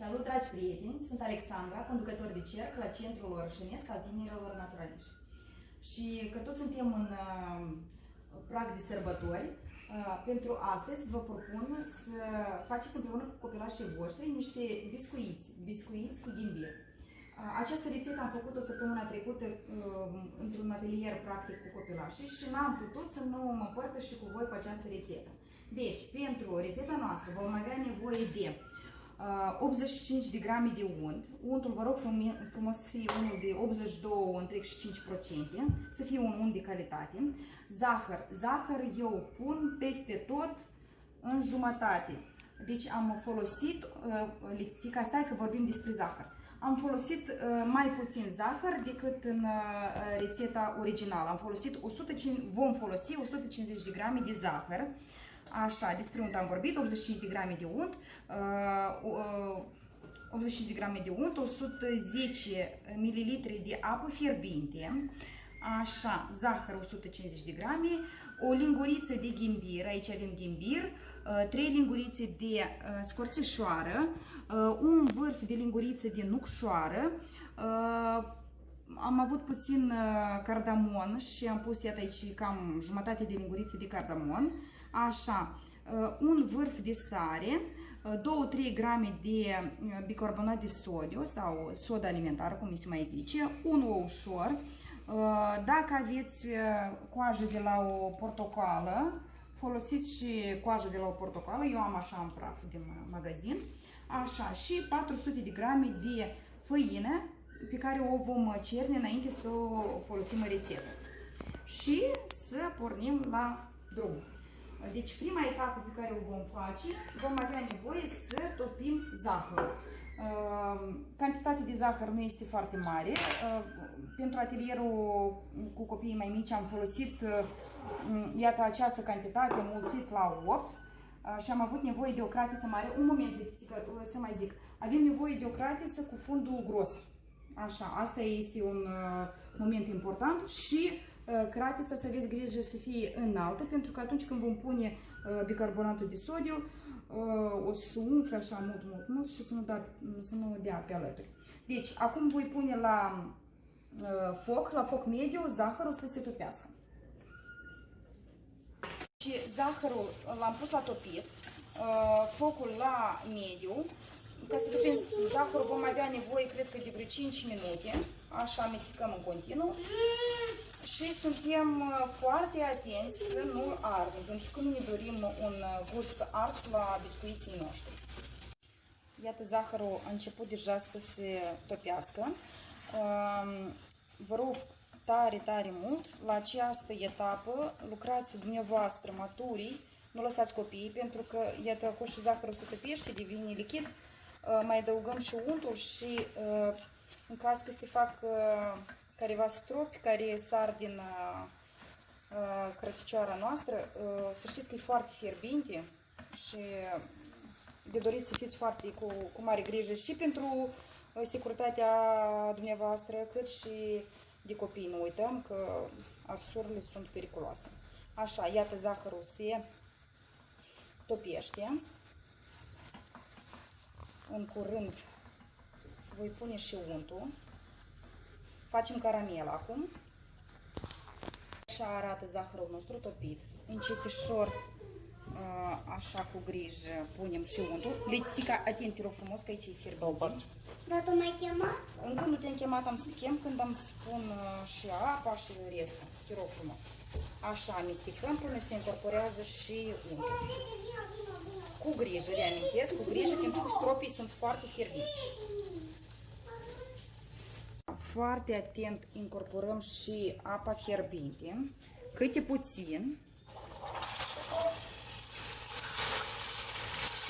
Salut, dragi prieteni! Sunt Alexandra, conducător de cerc la Centrul Orășănesc al Tinerilor Naturaliști. Și că toți suntem în prag de sărbători, pentru astăzi vă propun să faceți împreună cu copilașii voștri niște biscuiți cu ghimbir. Această rețetă am făcut-o săptămâna trecută într-un atelier practic cu copilașii și n-am putut să nu mă împărtășesc cu voi cu această rețetă. Deci, pentru rețeta noastră vom avea nevoie de 85 de grame de unt. Untul, vă rog frumos, să fie unul de 82,5%, să fie un unt de calitate. Zahăr eu pun peste tot în jumătate. Deci am folosit, Litițica, stai că vorbim despre zahăr. Am folosit mai puțin zahăr decât în rețeta originală. Vom folosi 150 de grame de zahăr. Așa, despre unt am vorbit, 85 de grame de unt, 85 de grame de unt, 110 ml de apă fierbinte, așa, zahăr 150 de grame, o linguriță de ghimbir, aici avem ghimbir, 3 lingurițe de scorțișoară, un vârf de linguriță de nucșoară, am avut puțin cardamon și am pus, iată aici, cam jumătate de lingurițe de cardamon. Așa, un vârf de sare, 2-3 grame de bicarbonat de sodiu sau soda alimentară, cum se mai zice, un ou ușor. Dacă aveți coajă de la o portocală, folosiți și coajă de la o portocală, eu am așa în praf din magazin. Așa, și 400 de grame de făină pe care o vom cerne înainte să o folosim în rețetă. Și să pornim la drum. Deci prima etapă pe care o vom face, vom avea nevoie să topim zahărul. Cantitatea de zahăr nu este foarte mare. Pentru atelierul cu copiii mai mici am folosit, iată, această cantitate mulțit la 8 și am avut nevoie de o cratiță mare. Un moment, Litițică, să mai zic. Avem nevoie de o cratiță cu fundul gros. Așa, asta este un moment important și cratița să aveți grijă să fie înaltă, pentru că atunci când vom pune bicarbonatul de sodiu, o să umfle așa mult și să nu dea pe alături. Deci, acum voi pune la foc mediu, zahărul să se topească. Și zahărul l-am pus la topit, focul la mediu. Ca să topim zahărul vom avea nevoie, cred că, de vreo 5 minute. Așa amestecăm în continuu. Și suntem foarte atenți să nu ardem, pentru că nu ne dorim un gust ars la biscuiții noștri. Iată, zahărul a început deja să se topească. Vă rog tare mult, la această etapă lucrați dumneavoastră maturii, nu lăsați copiii, pentru că, iată, acum și zahărul se topește, devine lichid. Mai adăugăm și untul și în caz că se fac careva stropi care sar din crăticioara noastră, să știți că e foarte fierbinte și de dorit să fiți foarte cu mare grijă și pentru securitatea dumneavoastră, cât și de copii. Nu uităm că arsurile sunt periculoase. Așa, iată, zahărul se topește. În curând voi pune și untul. Facem caramel acum. Așa arată zahărul nostru topit. Încetișor, așa cu grijă, punem și untul. Litițica, atent, te rog frumos, că aici e fierbinte. Dar tu m-ai chemat? Încă nu te-am chemat, am să te chem când am să pun și apa și restul. Te rog frumos. Așa amestecăm până se incorporează și untul. Cu grijă, reamintesc, cu grijă, pentru că stropii sunt foarte fierbinți. Foarte atent incorporăm și apa fierbinte, câte puțin.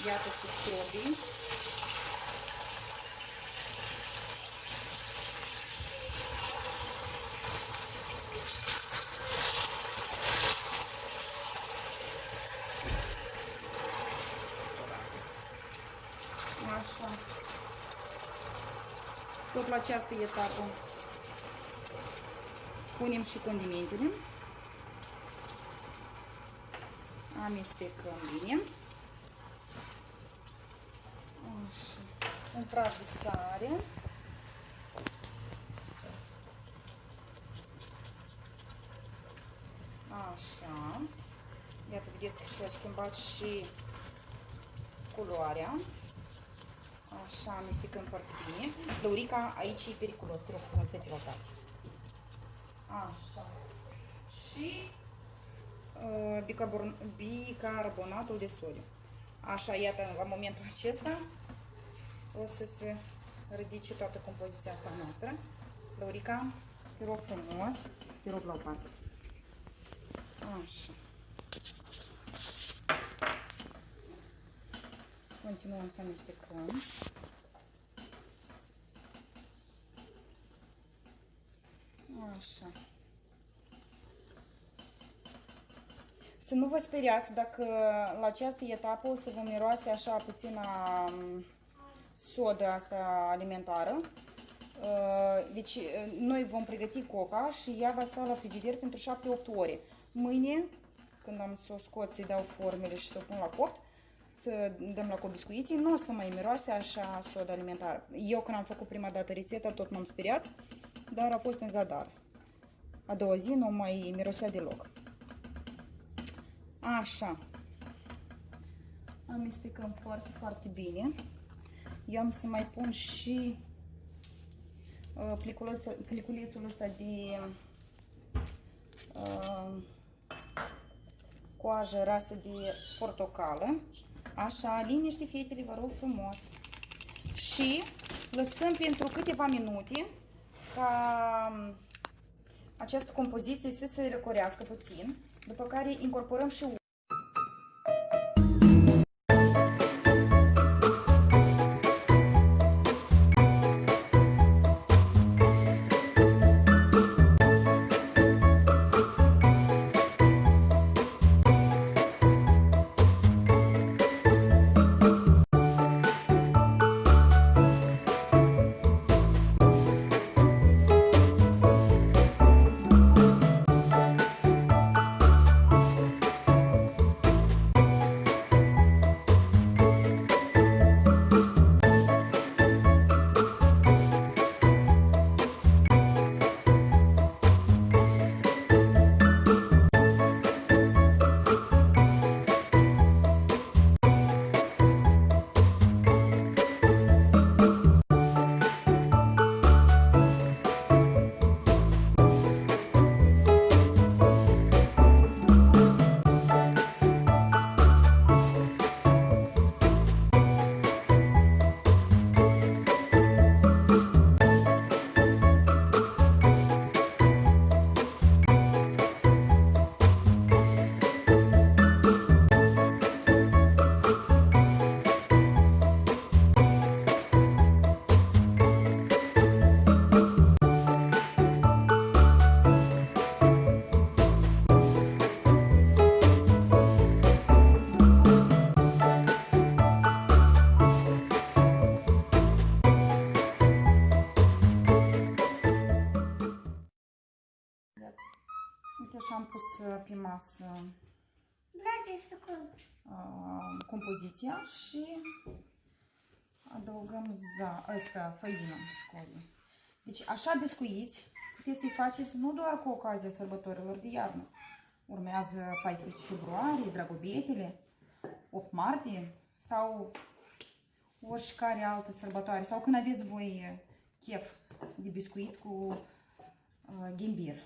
Iată și stropii. Așa. Tot la această etapă punem și condimentele. Amestecăm bine. Așa. un praf de sare. Așa. Iată, vedeți că și-a schimbat și culoarea. Așa, amestecăm foarte bine. Lăurica, aici e periculos, te rog frumos de pilotate. Așa. Și bicarbonatul de sodiu. Așa, iată, la momentul acesta o să se ridice toată compoziția asta noastră. Lăurica, te rog frumos, te rog la o parte. Așa. Continuăm să amestecăm. Așa. Să nu vă speriați dacă la această etapă o să vă miroase așa puțin sodă asta alimentară. Deci noi vom pregăti coca și ea va sta la frigider pentru 7-8 ore. Mâine, când am să o scot, să-i dau formele și să o pun la copt, să dăm la cobiscuiții, nu o să mai miroase așa soda alimentară. Eu când am făcut prima dată rețeta tot m-am speriat, dar a fost în zadar. A doua zi nu mai mirosea deloc. Așa. Amestecăm foarte, foarte bine. Eu am să mai pun și pliculețul ăsta de coajă rasă de portocală. Așa, liniște, fetele, vă rog frumos. Și lăsăm pentru câteva minute ca această compoziție să se răcorească puțin, după care incorporăm și uite așa am pus pe masă compoziția și adăugăm făină, scuze. Deci așa biscuiți puteți să-i faceți nu doar cu ocazia sărbătorilor de iarnă. Urmează 14 februarie, Dragobetele, 8 martie sau oricare altă sărbătoare. Sau când aveți voi chef de biscuiți cu ghimbir.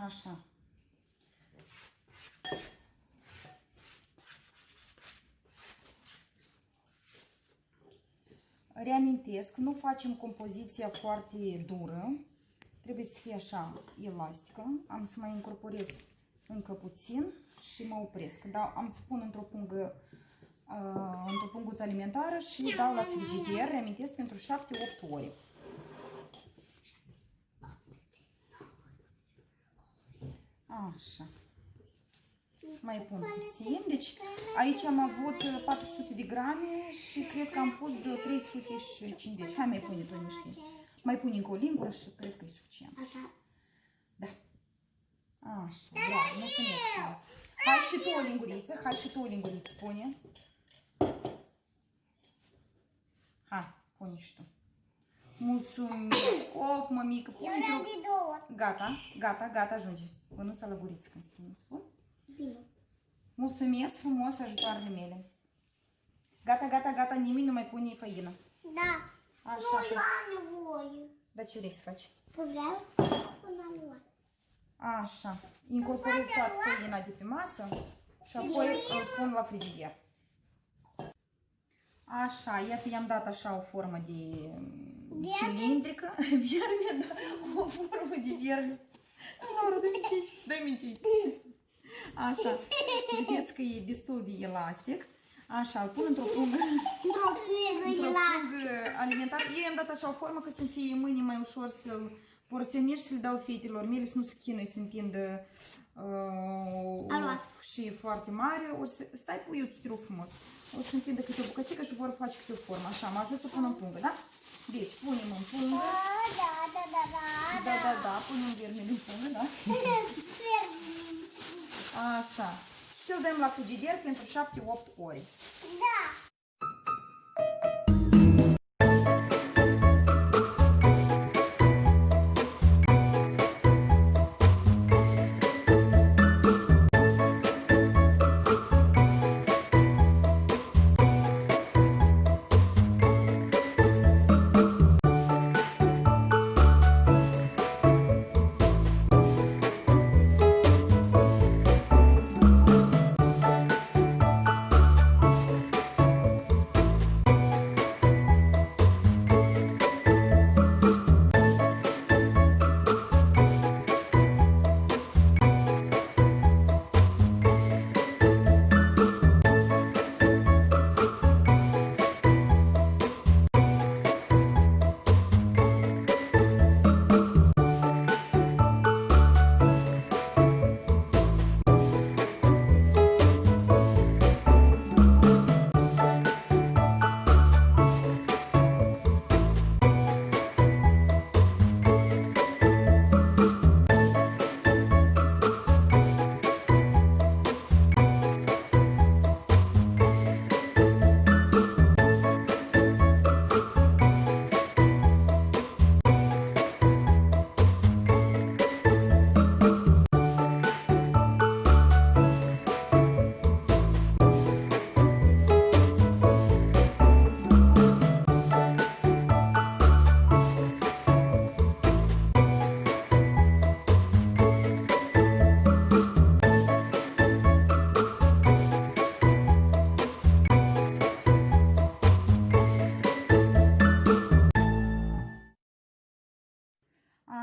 Așa. Reamintesc, nu facem compoziția foarte dură, trebuie să fie așa elastică. Am să mai incorporez încă puțin și mă opresc. Am să pun într-o punguță alimentară și dau la frigider, reamintesc, pentru 7-8 ore. Așa. Mai pun puțin. Deci aici am avut 400 de grame și cred că am pus vreo 350. Hai, mai pune tu niște. Mai pun încă o lingură și cred că e suficient. Așa. Da. Așa, bravo, mulțumesc. Hai și tu o linguriță, pune. Hai, Pune și tu. Mulțumesc. Of, mămică, pune Eu de 2 ori. Gata, ajunge. Bănuța la guriță când spun. Bine. Mulțumesc frumos ajutoarele mele. Gata, nimeni nu mai pune făină. Da. Așa. Nu, eu am nevoie. Dar ce vrei să faci? Vreau până la Așa. Incorporez toată făina de pe masă și apoi îl pun la frigider. Așa, iată, i-am dat așa o formă de cilindrică. Vierme, da, o formă de vierme. Laura, dă-mi cici. Așa, vedeți că e destul de elastic. Așa, îl pun într-o pungă alimentară. Eu i-am dat așa o formă că să-mi fie mâine mai ușor să-l porționez și să-l dau fetelor mele, să nu se chinui, să întindă și foarte mare. O să, stai, puiuț, te rog frumos. O să întindă câte o bucățică și vor face câte o formă. Așa, mă ajut să pun în pungă, da? Deci, punem în pungă. Da, punem viermele în pungă, da? Așa. Și îl dăm la frigider pentru 7-8 ore. Da.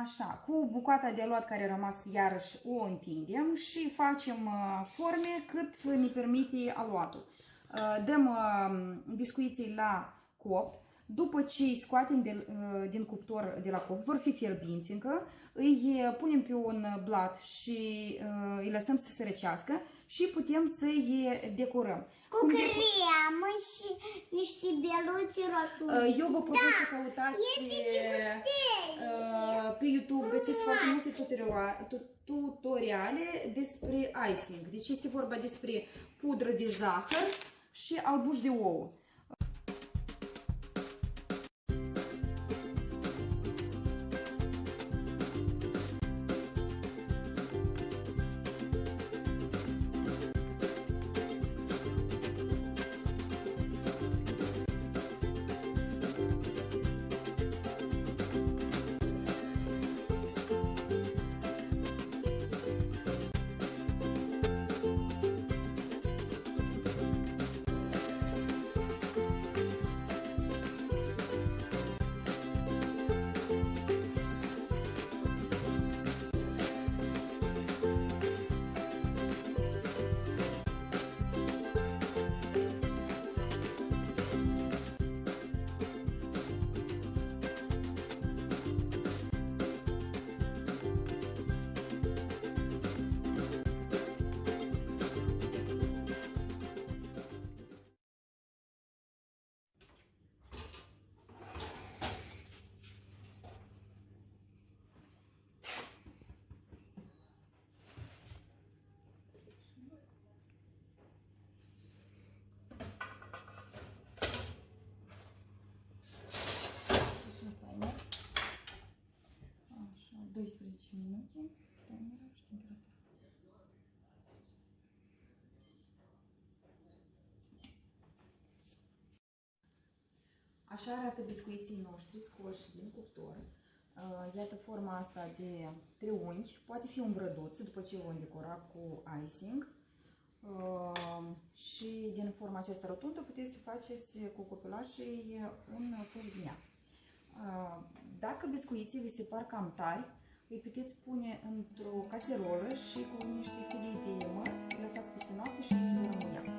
Așa, cu bucata de aluat care a rămas iarăși o întindem și facem forme cât ne permite aluatul. Dăm biscuiții la copt. După ce îi scoatem din cuptor de la copt, vor fi fierbinți încă, îi punem pe un blat și îi lăsăm să se răcească și putem să-i decorăm. Cu cremă și niște beluți roturi. Eu vă propun să căutați pe YouTube, găsiți foarte multe tutoriale despre icing. Deci este vorba despre pudră de zahăr și albuș de ouă. 12 minute, timerul și temperatura. Așa arată biscuiții noștri scoși din cuptor. Iată forma asta de triunghi, poate fi umbrăduț după ce o vom decora cu icing. Și din forma aceasta rotundă puteți să faceți cu copilașii un fel din ea. Dacă biscuiții vi se par cam tari, îi puteți pune într-o caserolă și cu niște filii de măr, lăsați peste noapte și se vor înmuia.